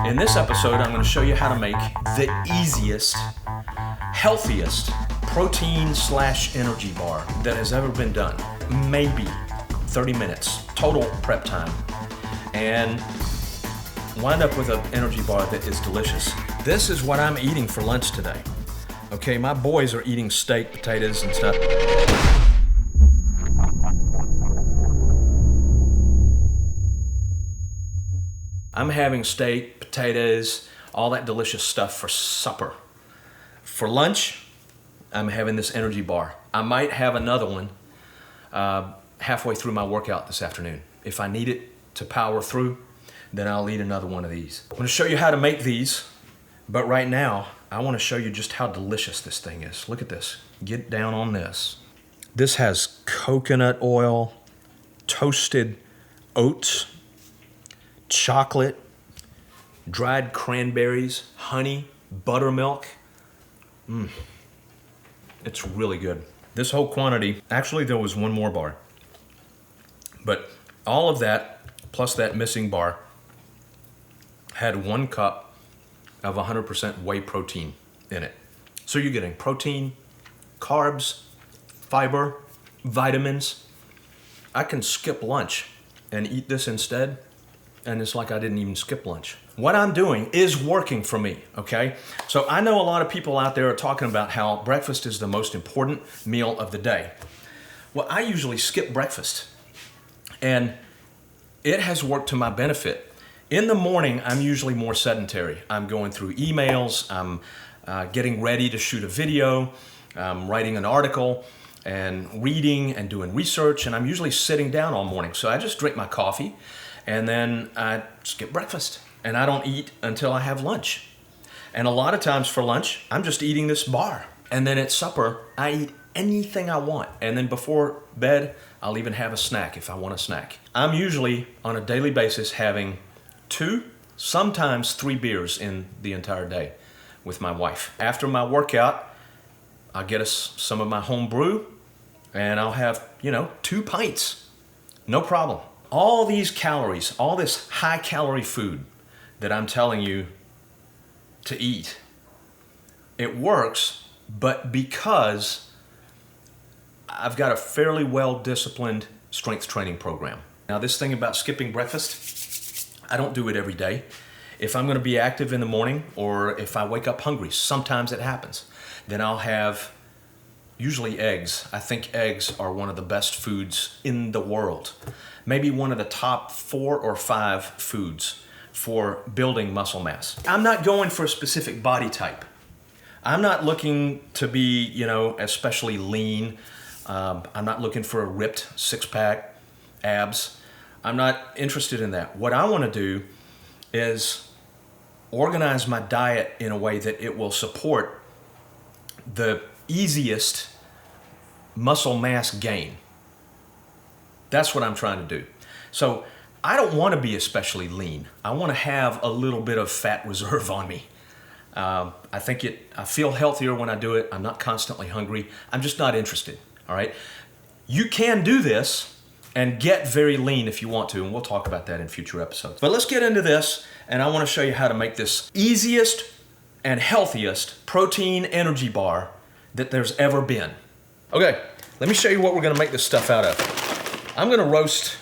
In this episode, I'm going to show you how to make the easiest, healthiest protein/energy bar that has ever been done. Maybe 30 minutes total prep time, and wind up with an energy bar that is delicious. This is what I'm eating for lunch today. Okay, my boys are eating steak, potatoes, and stuff. I'm having steak, potatoes, all that delicious stuff for supper. For lunch, I'm having this energy bar. I might have another one halfway through my workout this afternoon. If I need it to power through, then I'll eat another one of these. I'm gonna show you how to make these, but right now, I wanna show you just how delicious this thing is. Look at this, get down on this. This has coconut oil, toasted oats, chocolate, dried cranberries, honey, buttermilk. It's really good. This whole quantity, actually there was one more bar, but all of that, plus that missing bar, had 1 cup of 100% whey protein in it. So you're getting protein, carbs, fiber, vitamins. I can skip lunch and eat this instead, and it's like I didn't even skip lunch. What I'm doing is working for me, okay? So I know a lot of people out there are talking about how breakfast is the most important meal of the day. Well, I usually skip breakfast, and it has worked to my benefit. In the morning, I'm usually more sedentary. I'm going through emails, I'm getting ready to shoot a video, I'm writing an article, and reading and doing research, and I'm usually sitting down all morning. So I just drink my coffee, and then I skip breakfast, and I don't eat until I have lunch. And a lot of times for lunch, I'm just eating this bar. And then at supper, I eat anything I want. And then before bed, I'll even have a snack if I want a snack. I'm usually, on a daily basis, having 2, sometimes 3 beers in the entire day with my wife. After my workout, I'll get us some of my home brew, and I'll have, 2 pints. No problem. All these calories, all this high calorie food that I'm telling you to eat, it works, but because I've got a fairly well-disciplined strength training program. Now, this thing about skipping breakfast, I don't do it every day. If I'm gonna be active in the morning, or if I wake up hungry, sometimes it happens, then I'll have usually eggs. I think eggs are one of the best foods in the world. Maybe one of the top 4 or 5 foods for building muscle mass. I'm not going for a specific body type. I'm not looking to be, especially lean. I'm not looking for a ripped 6-pack, abs. I'm not interested in that. What I wanna do is organize my diet in a way that it will support the easiest muscle mass gain. That's what I'm trying to do. So I don't want to be especially lean. I want to have a little bit of fat reserve on me. I feel healthier when I do it. I'm not constantly hungry. I'm just not interested, all right? You can do this and get very lean if you want to, and we'll talk about that in future episodes. But let's get into this, and I want to show you how to make this easiest and healthiest protein energy bar that there's ever been. Okay, let me show you what we're gonna make this stuff out of. I'm gonna roast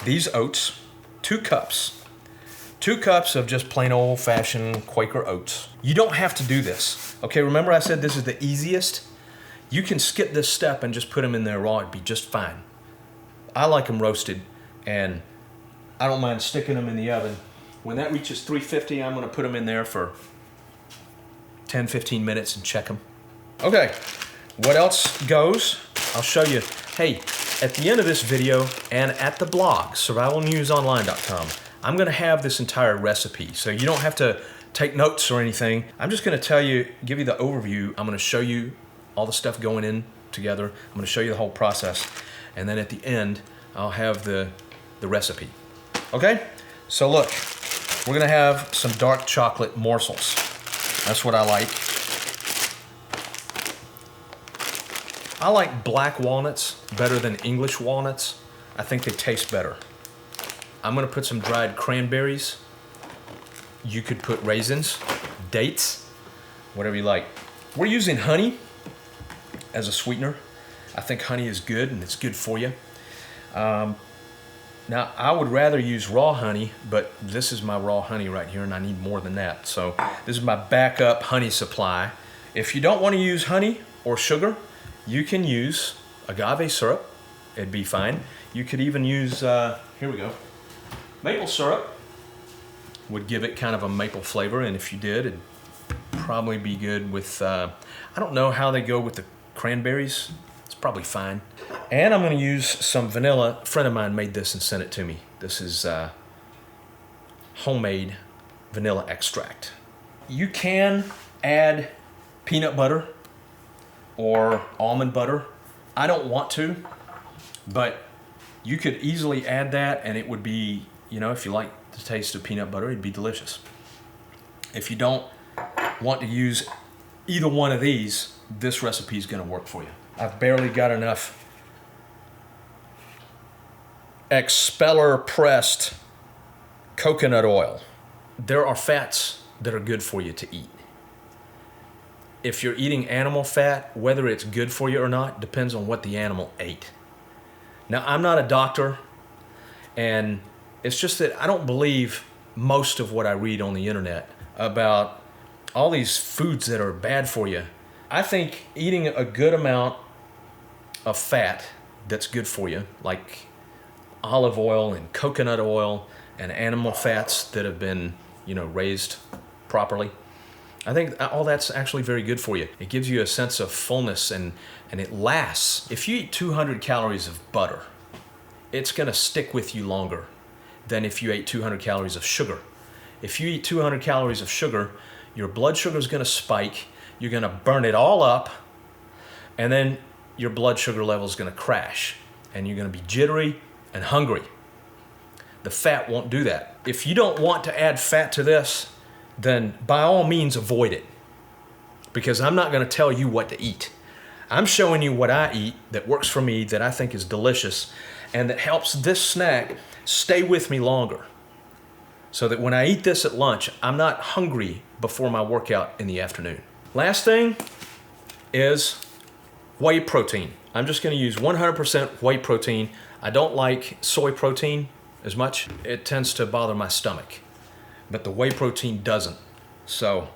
these oats, 2 cups. 2 cups of just plain old-fashioned Quaker oats. You don't have to do this. Okay, remember I said this is the easiest? You can skip this step and just put them in there raw, it'd be just fine. I like them roasted, and I don't mind sticking them in the oven. When that reaches 350, I'm gonna put them in there for 10, 15 minutes and check them. Okay, what else goes? I'll show you. Hey, at the end of this video and at the blog, survivalnewsonline.com, I'm gonna have this entire recipe, so you don't have to take notes or anything. I'm just gonna give you the overview. I'm gonna show you all the stuff going in together. I'm gonna show you the whole process. And then at the end, I'll have the recipe. Okay? So look, we're gonna have some dark chocolate morsels. That's what I like. I like black walnuts better than English walnuts. I think they taste better. I'm gonna put some dried cranberries. You could put raisins, dates, whatever you like. We're using honey as a sweetener. I think honey is good and it's good for you. Now, I would rather use raw honey, but this is my raw honey right here, and I need more than that. So this is my backup honey supply. If you don't want to use honey or sugar, you can use agave syrup. It'd be fine. You could even use, here we go, maple syrup. Would give it kind of a maple flavor, and if you did, it'd probably be good with, I don't know how they go with the cranberries. It's probably fine. And I'm going to use some vanilla. A friend of mine made this and sent it to me. This is homemade vanilla extract. You can add peanut butter or almond butter. I don't want to, but you could easily add that, and it would be, you know, if you like the taste of peanut butter, it'd be delicious. If you don't want to use either one of these, this recipe is going to work for you. I've barely got enough expeller pressed coconut oil. There are fats that are good for you to eat. If you're eating animal fat, whether it's good for you or not depends on what the animal ate. Now, I'm not a doctor, and it's just that I don't believe most of what I read on the internet about all these foods that are bad for you. I think eating a good amount of fat that's good for you, like olive oil and coconut oil and animal fats that have been, you know, raised properly, I think all that's actually very good for you. It gives you a sense of fullness, and it lasts. If you eat 200 calories of butter, it's going to stick with you longer than if you ate 200 calories of sugar. If you eat 200 calories of sugar, your blood sugar is going to spike. You're going to burn it all up, and then your blood sugar level is going to crash, and you're going to be jittery and hungry. The fat won't do that. If you don't want to add fat to this, then by all means avoid it, because I'm not going to tell you what to eat. I'm showing you what I eat that works for me, that I think is delicious, and that helps this snack stay with me longer, so that when I eat this at lunch, I'm not hungry before my workout in the afternoon. Last thing is whey protein. I'm just going to use 100% whey protein. I don't like soy protein as much. It tends to bother my stomach, but the whey protein doesn't. So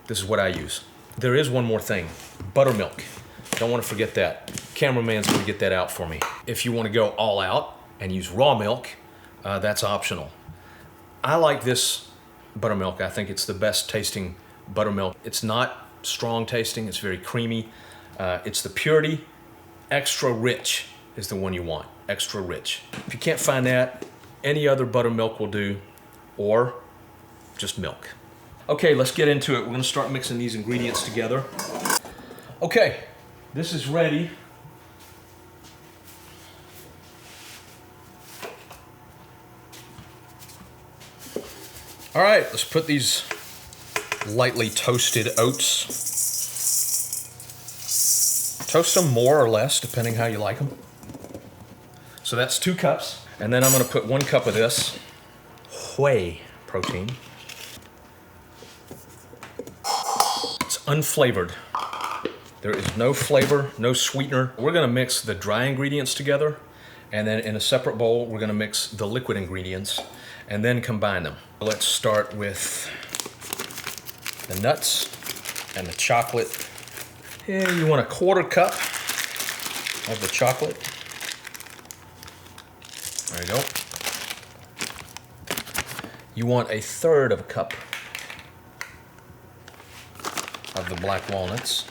this is what I use. There is one more thing, buttermilk. Don't want to forget that. Cameraman's going to get that out for me. If you want to go all out and use raw milk, that's optional. I like this buttermilk. I think it's the best tasting buttermilk. It's not strong tasting. It's very creamy. It's the purity. Extra rich is the one you want. Extra rich. If you can't find that, any other buttermilk will do, or just milk. Okay, let's get into it. We're going to start mixing these ingredients together. Okay, this is ready. All right, let's put these lightly toasted oats. Toast them more or less, depending how you like them. So that's 2 cups. And then I'm going to put 1 cup of this whey protein. It's unflavored. There is no flavor, no sweetener. We're going to mix the dry ingredients together, and then in a separate bowl, we're going to mix the liquid ingredients and then combine them. Let's start with the nuts and the chocolate. Yeah, you want a 1/4 cup of the chocolate. There you go. You want a 1/3 of a cup of the black walnuts.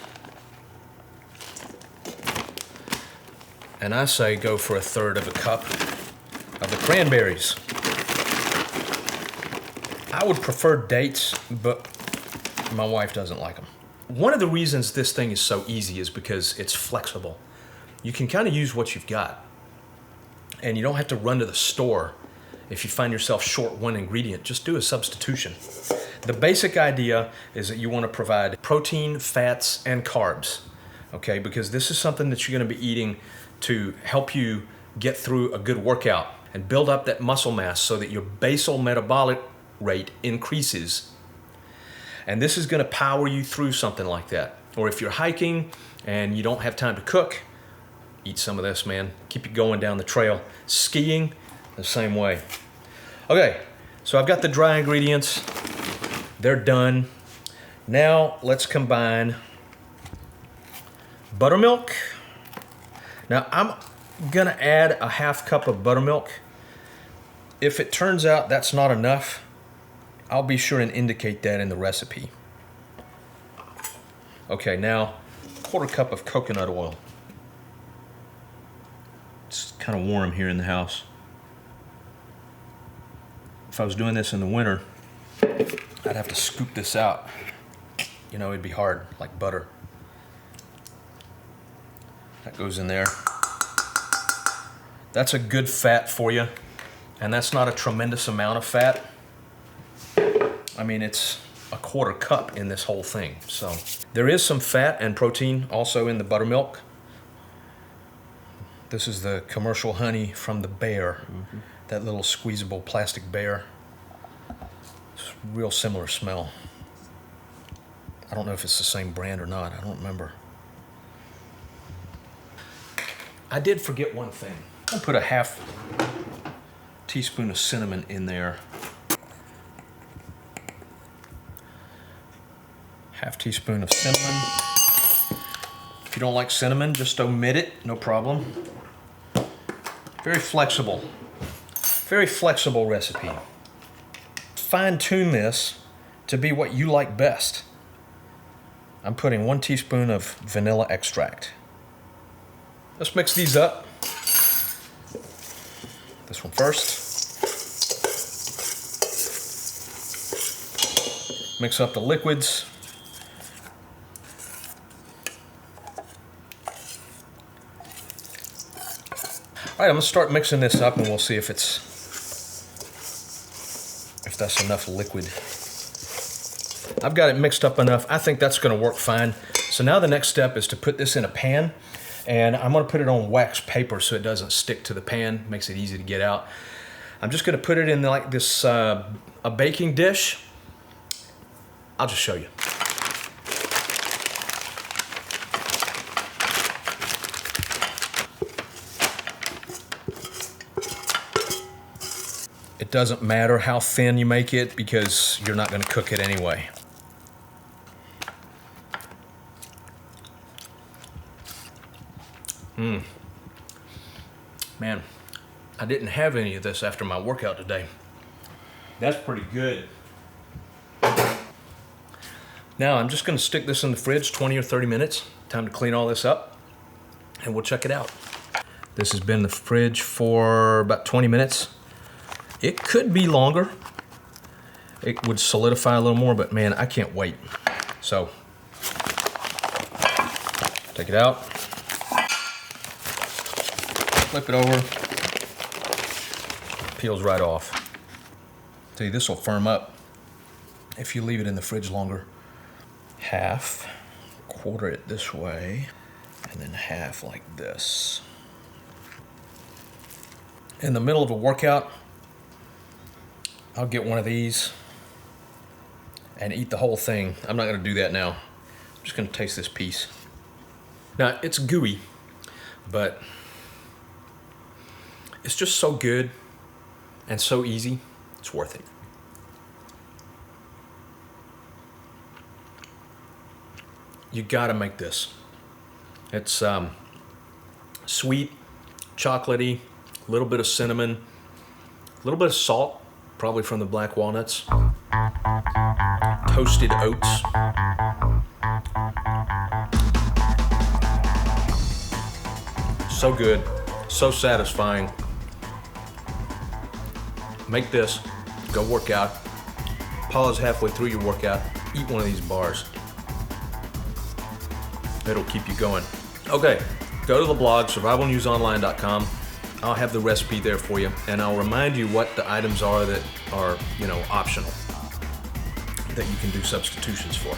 And I say go for a 1/3 of a cup of the cranberries. I would prefer dates, but my wife doesn't like them. One of the reasons this thing is so easy is because it's flexible. You can kind of use what you've got, and you don't have to run to the store if you find yourself short one ingredient. Just do a substitution. The basic idea is that you want to provide protein, fats, and carbs, okay? Because this is something that you're going to be eating to help you get through a good workout and build up that muscle mass so that your basal metabolic rate increases. And this is gonna power you through something like that. Or if you're hiking and you don't have time to cook, eat some of this, man. Keep you going down the trail. Skiing, the same way. Okay, so I've got the dry ingredients. They're done. Now let's combine buttermilk. Now I'm gonna add a half cup of buttermilk. If it turns out that's not enough, I'll be sure and indicate that in the recipe. Okay, now quarter cup of coconut oil. It's kind of warm here in the house. If I was doing this in the winter, I'd have to scoop this out. You know, it'd be hard, like butter. That goes in there. That's a good fat for you, and that's not a tremendous amount of fat. I mean, it's a quarter cup in this whole thing. So there is some fat and protein also in the buttermilk. This is the commercial honey from the bear, that little squeezable plastic bear. It's a real similar smell. I don't know if it's the same brand or not. I don't remember. I did forget one thing. I'll put a half teaspoon of cinnamon in there. Half teaspoon of cinnamon. If you don't like cinnamon, just omit it, no problem. Very flexible recipe. Fine tune this to be what you like best. I'm putting 1 teaspoon of vanilla extract. Let's mix these up. This one first. Mix up the liquids. All right, I'm gonna start mixing this up and we'll see if that's enough liquid. I've got it mixed up enough. I think that's gonna work fine. So now the next step is to put this in a pan, and I'm gonna put it on wax paper so it doesn't stick to the pan, makes it easy to get out. I'm just gonna put it in like this, a baking dish. I'll just show you. It doesn't matter how thin you make it because you're not gonna cook it anyway. Man, I didn't have any of this after my workout today. That's pretty good. Now I'm just gonna stick this in the fridge 20 or 30 minutes. Time to clean all this up and we'll check it out. This has been in the fridge for about 20 minutes. It could be longer. It would solidify a little more, but man, I can't wait. So, take it out. Flip it over. Peels right off. See, this will firm up if you leave it in the fridge longer. Half, quarter it this way, and then half like this. In the middle of a workout, I'll get one of these and eat the whole thing. I'm not gonna do that now. I'm just gonna taste this piece. Now, it's gooey, but it's just so good and so easy, it's worth it. You gotta make this. It's sweet, chocolatey, a little bit of cinnamon, a little bit of salt, probably from the black walnuts, toasted oats. So good, so satisfying. Make this, go work out. Pause halfway through your workout, eat one of these bars. It'll keep you going. Okay, go to the blog, survivalnewsonline.com. I'll have the recipe there for you, and I'll remind you what the items are that are, optional, that you can do substitutions for.